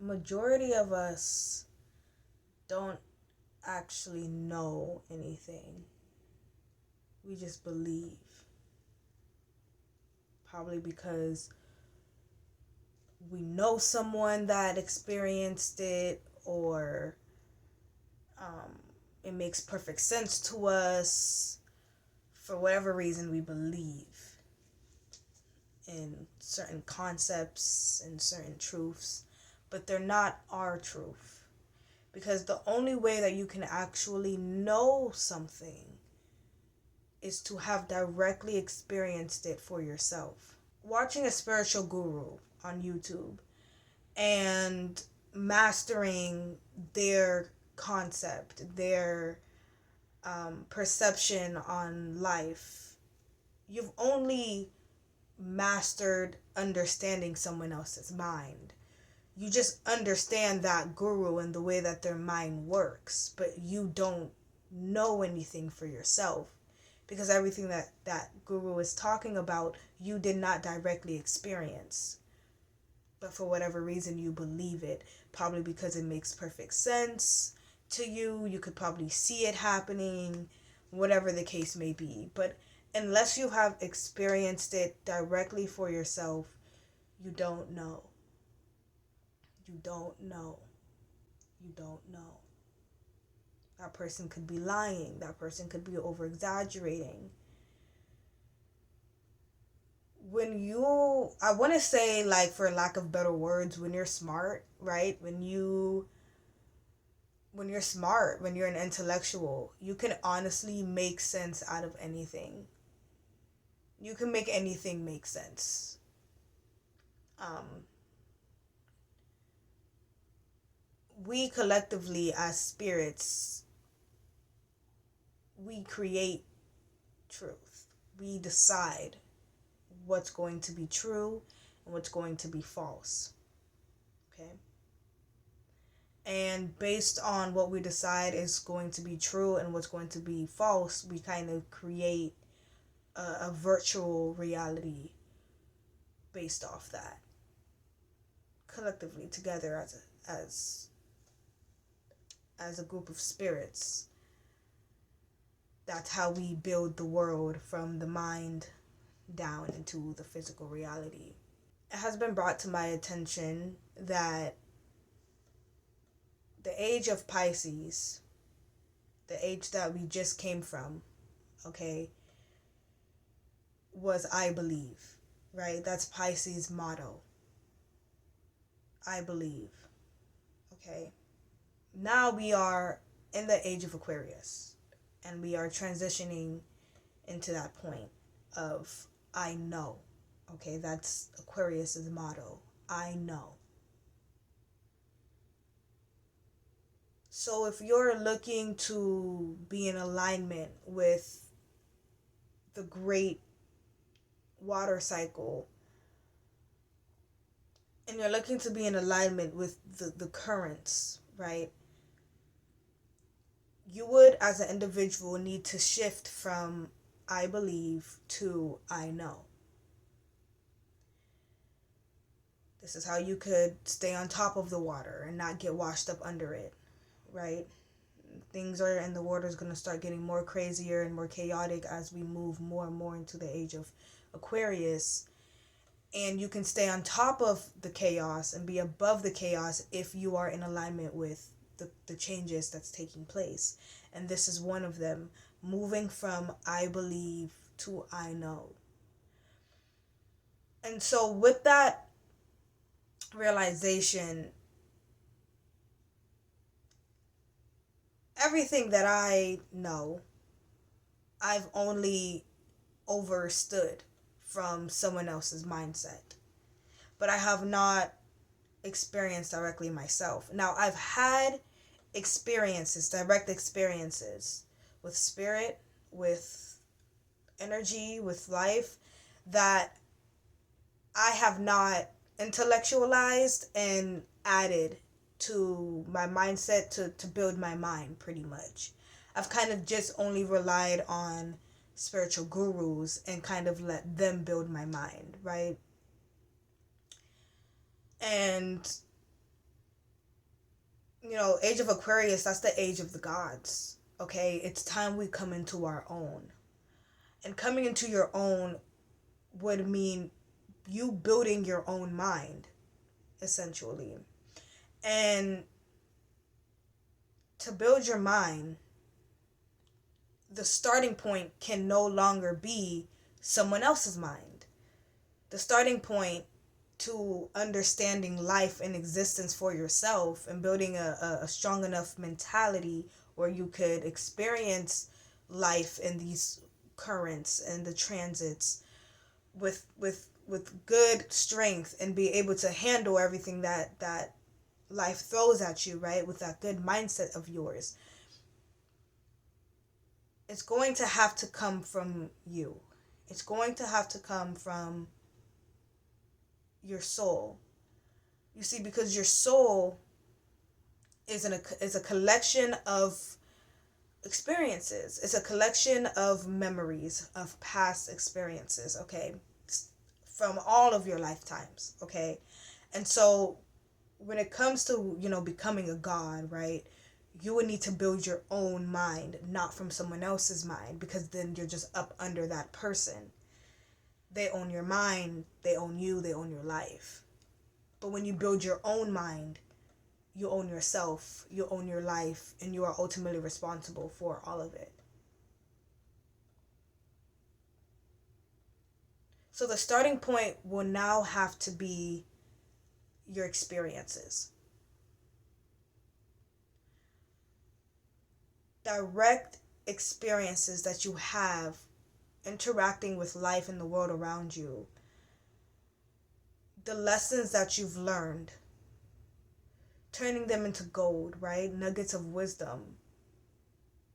majority of us don't actually know anything. We just believe. Probably because we know someone that experienced it, or it makes perfect sense to us. For whatever reason, we believe in certain concepts and certain truths, but they're not our truth. Because the only way that you can actually know something is to have directly experienced it for yourself. Watching a spiritual guru on YouTube and mastering their concept, their perception on life, you've only mastered understanding someone else's mind. You just understand that guru and the way that their mind works, but you don't know anything for yourself, because everything that guru is talking about, you did not directly experience. But for whatever reason, you believe it. Probably because it makes perfect sense to you. You could probably see it happening, whatever the case may be. But unless you have experienced it directly for yourself, you don't know. You don't know. You don't know. That person could be lying. That person could be over exaggerating. I want to say, like, for lack of better words, when you're smart, right? When you're smart, when you're an intellectual, you can honestly make sense out of anything. You can make anything make sense. We collectively, as spirits, we create truth. We decide what's going to be true and what's going to be false. Okay? And based on what we decide is going to be true and what's going to be false, we kind of create a virtual reality based off that, collectively, together as a group of spirits. That's how we build the world from the mind down into the physical reality. It has been brought to my attention that the age of Pisces, the age that we just came from, okay, was I believe, right? That's Pisces' motto. I believe. Okay. Now we are in the age of Aquarius, and we are transitioning into that point of I know. Okay, that's Aquarius's motto. I know. So if you're looking to be in alignment with the great water cycle, and you're looking to be in alignment with the currents, right? You would, as an individual, need to shift from I believe to I know. This is how you could stay on top of the water and not get washed up under it, right? Things are, and the water is going to start getting more crazier and more chaotic as we move more and more into the age of Aquarius. And you can stay on top of the chaos and be above the chaos if you are in alignment with the changes that's taking place. And this is one of them, moving from I believe to I know. And so with that realization, everything that I know, I've only overstood from someone else's mindset. But I have not experienced directly myself. Now, I've had experiences, direct experiences with spirit, with energy, with life that I have not intellectualized and added to my mindset to build my mind, pretty much. I've kind of just only relied on spiritual gurus and kind of let them build my mind, right? And Age of Aquarius, that's the age of the gods. Okay, it's time we come into our own. And coming into your own would mean you building your own mind, essentially. And to build your mind, the starting point can no longer be someone else's mind. The starting point to understanding life and existence for yourself and building a strong enough mentality where you could experience life in these currents and the transits with good strength and be able to handle everything that life throws at you, right? With that good mindset of yours. It's going to have to come from you. It's going to have to come from your soul. You see, because your soul is a collection of experiences. It's a collection of memories of past experiences, okay? From all of your lifetimes, okay? And so when it comes to, becoming a god, right? You would need to build your own mind, not from someone else's mind, because then you're just up under that person. They own your mind, they own you, they own your life. But when you build your own mind, you own yourself, you own your life, and you are ultimately responsible for all of it. So the starting point will now have to be your experiences. Direct experiences that you have interacting with life and the world around you. The lessons that you've learned, turning them into gold, right? Nuggets of wisdom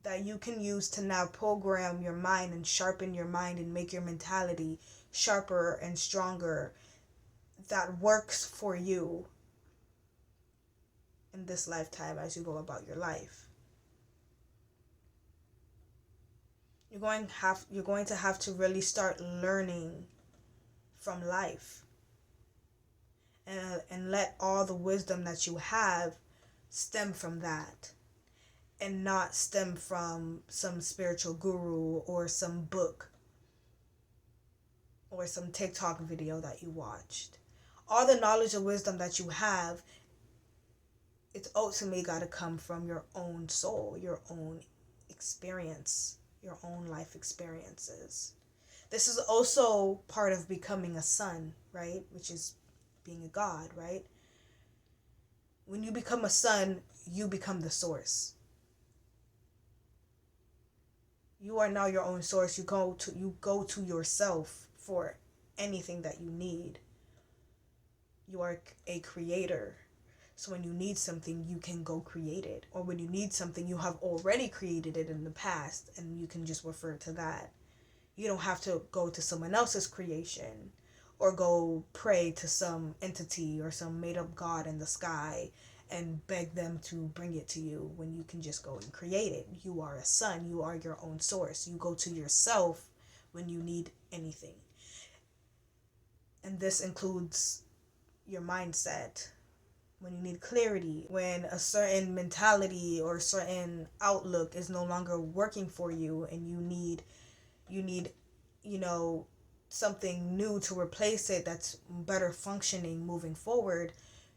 that you can use to now program your mind and sharpen your mind and make your mentality sharper and stronger, that works for you in this lifetime as you go about your life. You're going to have to really start learning from life, and let all the wisdom that you have stem from that, and not stem from some spiritual guru or some book or some TikTok video that you watched. All the knowledge and wisdom that you have, it's ultimately got to come from your own soul, your own experience, your own life experiences. This is also part of becoming a son, right? Which is being a god, right? When you become a son, you become the source. You are now your own source. You go to yourself for anything that you need. You are a creator. So when you need something, you can go create it. Or when you need something, you have already created it in the past and you can just refer to that. You don't have to go to someone else's creation or go pray to some entity or some made up god in the sky and beg them to bring it to you when you can just go and create it. You are a son. You are your own source. You go to yourself when you need anything. And this includes your mindset. When you need clarity, when a certain mentality or certain outlook is no longer working for you and you need something new to replace it that's better functioning moving forward,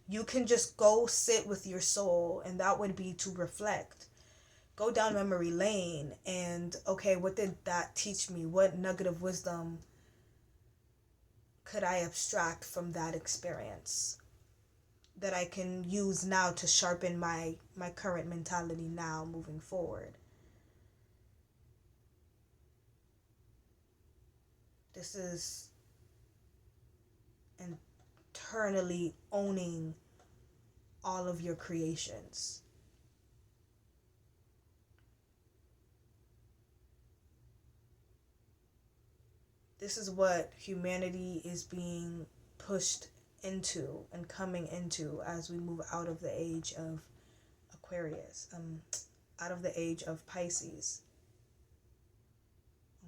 you can just go sit with your soul, and that would be to reflect. Go down memory lane and, okay, what did that teach me? What nugget of wisdom could I abstract from that experience that I can use now to sharpen my current mentality now moving forward? This is internally owning all of your creations. This is what humanity is being pushed into and coming into as we move out of the age of Aquarius, out of the age of Pisces.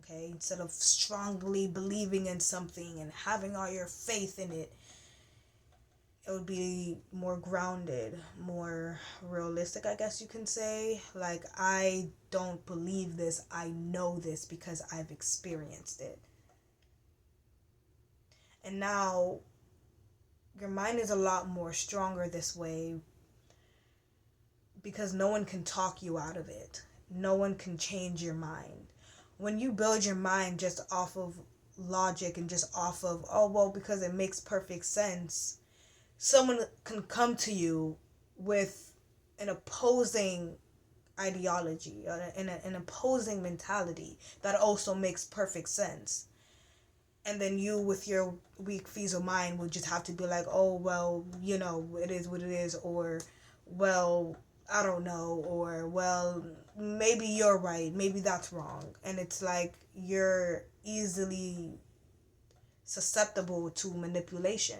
Okay, instead of strongly believing in something and having all your faith in it, It would be more grounded, more realistic, I guess you can say. Like, I don't believe this, I know this because I've experienced it. And now your mind is a lot more stronger this way because no one can talk you out of it. No one can change your mind. When you build your mind just off of logic and just off of, oh, well, because it makes perfect sense, someone can come to you with an opposing ideology or an opposing mentality that also makes perfect sense. And then you, with your weak fetal mind, would just have to be like, oh, well, it is what it is, or, well, I don't know, or, well, maybe you're right, maybe that's wrong. And it's like you're easily susceptible to manipulation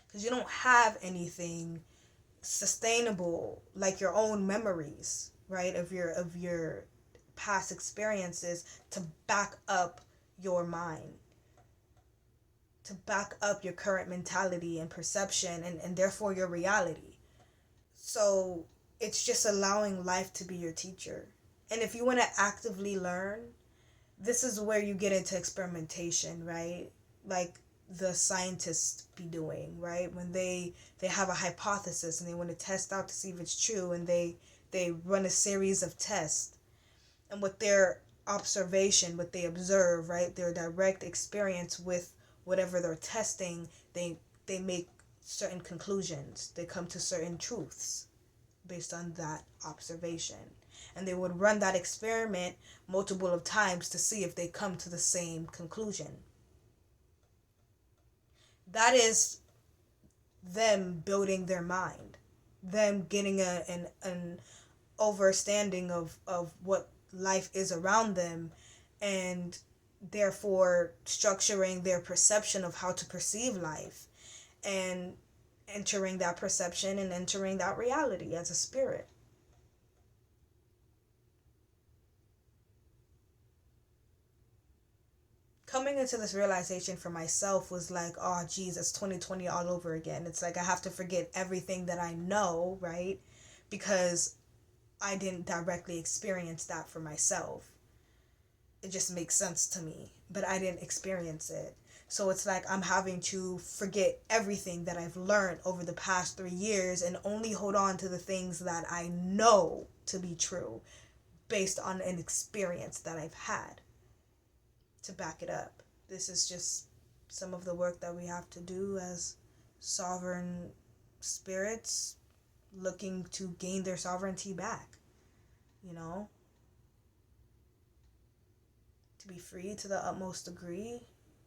because you don't have anything sustainable like your own memories, right, of your past experiences to back up your mind, to back up your current mentality and perception, and therefore your reality. So it's just allowing life to be your teacher. And if you want to actively learn, this is where you get into experimentation, right? Like the scientists be doing, right? When they have a hypothesis and they want to test out to see if it's true, and they run a series of tests, and with their observation, what they observe, right, their direct experience with whatever they're testing, they make certain conclusions. They come to certain truths based on that observation. And they would run that experiment multiple of times to see if they come to the same conclusion. That is them building their mind, them getting an understanding of what life is around them, and therefore structuring their perception of how to perceive life, and entering that perception and entering that reality as a spirit. Coming into this realization for myself was like, oh geez, it's 2020 all over again. It's like I have to forget everything that I know, right? Because I didn't directly experience that for myself. It just makes sense to me, but I didn't experience it. So it's like I'm having to forget everything that I've learned over the past 3 years and only hold on to the things that I know to be true based on an experience that I've had to back it up. This is just some of the work that we have to do as sovereign spirits looking to gain their sovereignty back, you know? To be free to the utmost degree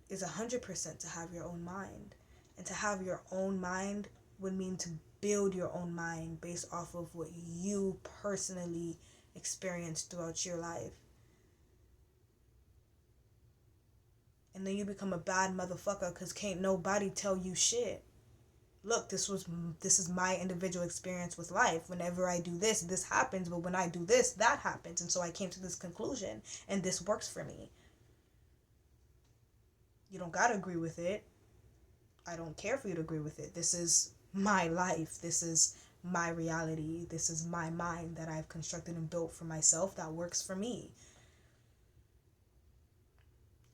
is 100% to have your own mind. And to have your own mind would mean to build your own mind based off of what you personally experienced throughout your life. And then you become a bad motherfucker because can't nobody tell you shit. Look, this is my individual experience with life. Whenever I do this, this happens, but when I do this, that happens. And so I came to this conclusion, and this works for me. You don't gotta agree with it. I don't care for you to agree with it. This is my life. This is my reality. This is my mind that I've constructed and built for myself that works for me.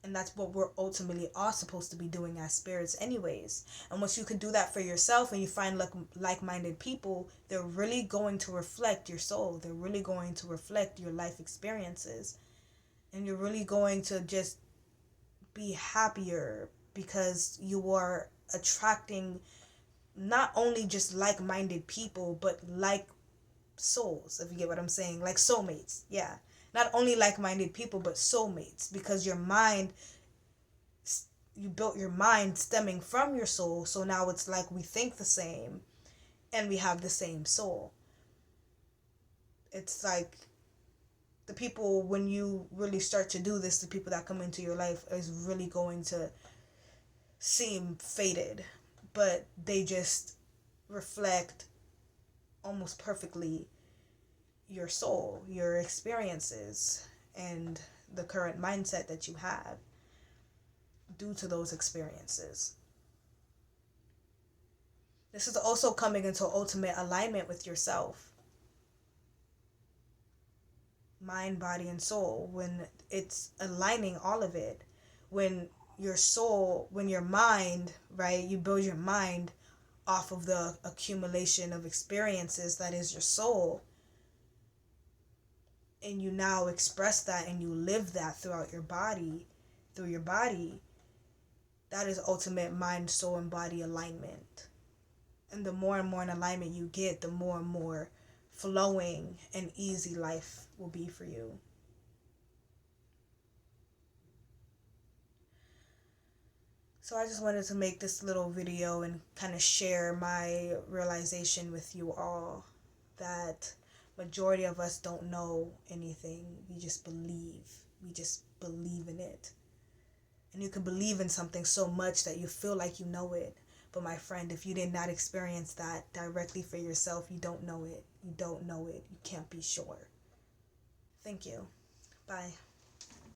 And that's what we're ultimately all supposed to be doing as spirits anyways. And once you can do that for yourself and you find like-minded people, they're really going to reflect your soul. They're really going to reflect your life experiences. And you're really going to just be happier because you are attracting not only just like-minded people, but like souls, if you get what I'm saying, like soulmates. Yeah, not only like-minded people, but soulmates, because you built your mind stemming from your soul. So now it's like we think the same and we have the same soul. It's like the people, when you really start to do this, the people that come into your life is really going to seem faded, but they just reflect almost perfectly your soul, your experiences, and the current mindset that you have due to those experiences. This is also coming into ultimate alignment with yourself. Mind, body, and soul. When it's aligning all of it. When your soul, when your mind, right, you build your mind off of the accumulation of experiences that is your soul, and you now express that and you live that throughout your body, through your body, that is ultimate mind, soul, and body alignment. And the more and more in alignment you get, the more and more flowing and easy life will be for you. So I just wanted to make this little video and kind of share my realization with you all that majority of us don't know anything. We just believe. We just believe in it. And you can believe in something so much that you feel like you know it. But my friend, if you did not experience that directly for yourself, you don't know it. You don't know it. You can't be sure. Thank you. Bye.